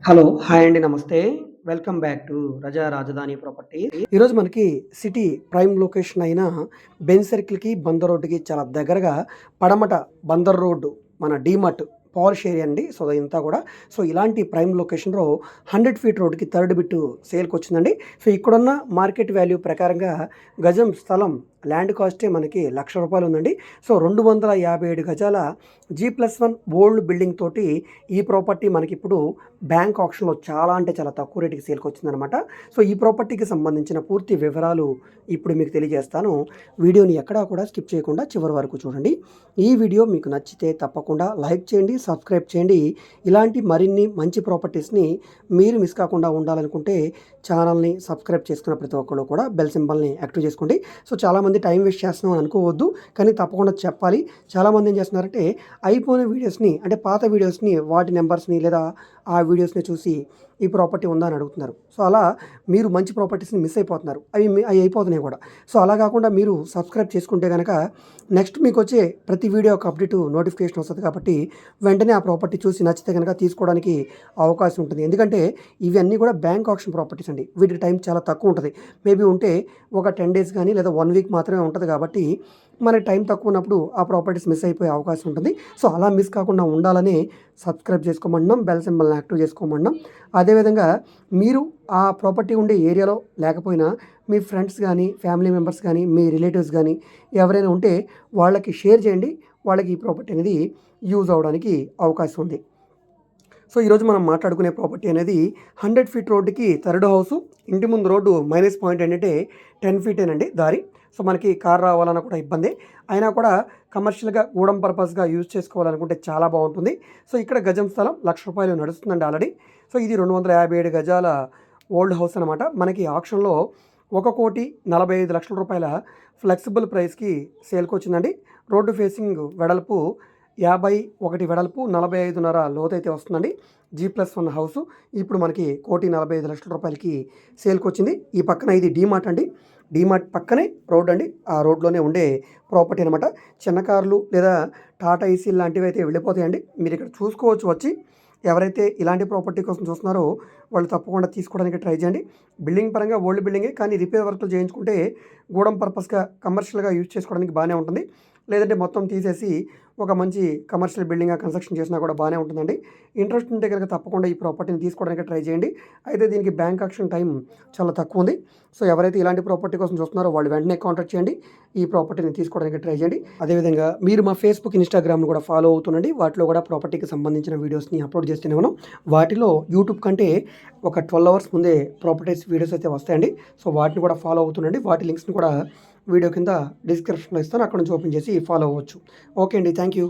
Hello! Hi అండి. నమస్తే. Welcome back to రజా రాజధాని ప్రాపర్టీస్. ఈరోజు మనకి సిటీ ప్రైమ్ లొకేషన్ అయిన బెంజ్ సర్కిల్‌కి, బందర్ రోడ్డుకి చాలా దగ్గరగా పడమట బందర్ రోడ్డు మన డీమార్ట్ పాలిష్ ఏరియా అండి. సో, ఇదంతా కూడా ఇలాంటి ప్రైమ్ లొకేషన్‌లో 100 ఫీట్ రోడ్డుకి థర్డ్ బిట్టు సేల్‌కొచ్చిందండి. ఇక్కడున్న మార్కెట్ వాల్యూ ప్రకారంగా గజం స్థలం ల్యాండ్ కాస్టే మనకి రూ. 1,00,000 ఉందండి. 257 గజాల G+1 ఓల్డ్ బిల్డింగ్ తోటి ఈ ప్రాపర్టీ మనకిప్పుడు బ్యాంక్ ఆక్షన్‌లో చాలా అంటే చాలా తక్కువ రేటుకి సేల్‌కొచ్చిందనమాట. ఈ ప్రాపర్టీకి సంబంధించిన పూర్తి వివరాలు ఇప్పుడు మీకు తెలియజేస్తాను. వీడియోని ఎక్కడా కూడా స్కిప్ చేయకుండా చివరి వరకు చూడండి. ఈ వీడియో మీకు నచ్చితే తప్పకుండా లైక్ చేయండి, సబ్స్క్రైబ్ చేయండి. ఇలాంటి మరిన్ని మంచి ప్రాపర్టీస్‌ని మీరు మిస్ కాకుండా ఉండాలనుకుంటే ఛానల్‌ని సబ్స్క్రైబ్ చేసుకున్న ప్రతి ఒక్కళ్ళు కూడా బెల్ సింబల్‌ని యాక్టివ్ చేసుకోండి. చాలామంది టైం వేస్ట్ చేస్తున్నాం అని అనుకోవద్దు. కానీ తప్పకుండా చెప్పాలి. చాలామంది ఏం చేస్తున్నారంటే అయిపోయిన వీడియోస్‌ని అంటే పాత వీడియోస్‌ని వాటి నంబర్స్‌ని లేదా ఆ వీడియోస్‌ని చూసి ఈ ప్రాపర్టీ ఉందా అని అడుగుతున్నారు. అలా మీరు మంచి ప్రాపర్టీస్‌ని మిస్ అయిపోతున్నారు. అవి అయిపోతున్నాయి కూడా. అలా కాకుండా మీరు సబ్స్క్రైబ్ చేసుకుంటే గనక నెక్స్ట్ మీకొచ్చే ప్రతి వీడియో యొక్క అప్డేట్ నోటిఫికేషన్ వస్తది కాబట్టి వెంటనే ఆ ప్రాపర్టీ చూసి నచ్చితే గనక తీసుకోవడానికి అవకాశం ఉంటుంది. ఎందుకంటే ఇవన్నీ కూడా బ్యాంక్ ఆక్షన్ ప్రాపర్టీస్ అండి. వీటికి టైం చాలా తక్కువ ఉంటది. మేబీ ఉంటే ఒక 10 డేస్ గానీ లేదా 1 వీక్ మాత్రమే ఉంటది కాబట్టి మనకి టైం తక్కువ ఉన్నప్పుడు ఆ ప్రాపర్టీస్ మిస్ అయిపోయే అవకాశం ఉంటుంది. అలా మిస్ కాకుండా ఉండాలని సబ్స్క్రైబ్ చేసుకోమంటున్నాం. బెల్ సింబల్‌ని యాక్టివ్ చేసుకోమంటున్నాం. అదేవిధంగా మీరు ఆ ప్రాపర్టీ ఉండే ఏరియాలో లేకపోయినా మీ ఫ్రెండ్స్ గానీ, ఫ్యామిలీ మెంబర్స్ గానీ, మీ రిలేటివ్స్ గానీ ఎవరైనా ఉంటే వాళ్ళకి షేర్ చేయండి. వాళ్ళకి ఈ ప్రాపర్టీ అనేది యూజ్ అవ్వడానికి అవకాశం ఉంది. ఈరోజు మనం మాట్లాడుకునే ప్రాపర్టీ అనేది 100 ఫీట్ రోడ్డుకి థర్డ్ హౌసు. ఇంటి ముందు రోడ్డు మైనస్ పాయింట్ ఏంటంటే 10 ఫీటేనండి దారి. మనకి కార్ రావాలన్నా కూడా ఇబ్బందే. అయినా కూడా కమర్షియల్‌గా గూడెం పర్పస్‌గా యూజ్ చేసుకోవాలనుకుంటే చాలా బాగుంటుంది. ఇక్కడ గజం స్థలం రూ. 1,00,000 నడుస్తుందండి ఆల్రెడీ. ఇది 257 గజాల ఓల్డ్ హౌస్ అనమాట. మనకి ఆక్షన్‌లో రూ. 1,45,00,000 ఫ్లెక్సిబుల్ ప్రైస్‌కి సేల్‌కొచ్చిందండి. రోడ్డు ఫేసింగ్ వెడల్పు 51 వెడల్పు, 45.5 లోతైతే వస్తుందండి. G+1 house. ఇప్పుడు మనకి రూ. 1,45,00,000కి సేల్‌కొచ్చింది. ఈ పక్కన ఇది డీమార్ట్ అండి. డీమార్ట్ పక్కనే రోడ్ అండి. ఆ రోడ్లోనే ఉండే ప్రాపర్టీ అనమాట. చిన్న కార్లు లేదా టాటా ఏసీలు లాంటివి అయితే వెళ్ళిపోతాయండి. మీరు ఇక్కడ చూసుకోవచ్చు వచ్చి. ఎవరైతే ఇలాంటి ప్రాపర్టీ కోసం చూస్తున్నారో వాళ్ళు తప్పకుండా తీసుకోవడానికి ట్రై చేయండి. బిల్డింగ్ పరంగా ఓల్డ్ బిల్డింగే కానీ రిపేర్ వర్క్లు చేయించుకుంటే గూడెం పర్పస్‌గా కమర్షియల్‌గా యూజ్ చేసుకోవడానికి బాగానే ఉంటుంది. లేదంటే మొత్తం తీసేసి ఒక మంచి కమర్షియల్ బిల్డింగ్‌గా కన్స్ట్రక్షన్ చేసినా కూడా బాగానే ఉంటుందండి. ఇంట్రెస్ట్ ఉంటే కనుక తప్పకుండా ఈ ప్రాపర్టీని తీసుకోవడానికి ట్రై చేయండి. అయితే దీనికి బ్యాంక్ ఆక్షన్ టైం చాలా తక్కువ ఉంది. ఎవరైతే ఇలాంటి ప్రాపర్టీ కోసం చూస్తున్నారో వాళ్ళు వెంటనే కాంటాక్ట్ చేయండి. ఈ ప్రాపర్టీని తీసుకోవడానికి ట్రై చేయండి. అదేవిధంగా మీరు మా ఫేస్‌బుక్, ఇన్‌స్టాగ్రామ్‌ను కూడా ఫాలో అవుతుండండి. వాటిలో కూడా ప్రాపర్టీకి సంబంధించిన వీడియోస్‌ని అప్లోడ్ చేస్తూనే ఉన్నాం. వాటిలో యూట్యూబ్ కంటే ఒక 12 అవర్స్ ముందే ప్రాపర్టీస్ వీడియోస్ అయితే వస్తాయండి. వాటిని కూడా ఫాలో అవుతుండండి. వాటి లింక్స్‌ని కూడా వీడియో కింద డిస్క్రిప్షన్‌లో ఇస్తాను. అక్కడ నుంచి ఓపెన్ చేసి ఫాలో అవ్వచ్చు. ఓకే అండి. Thank you.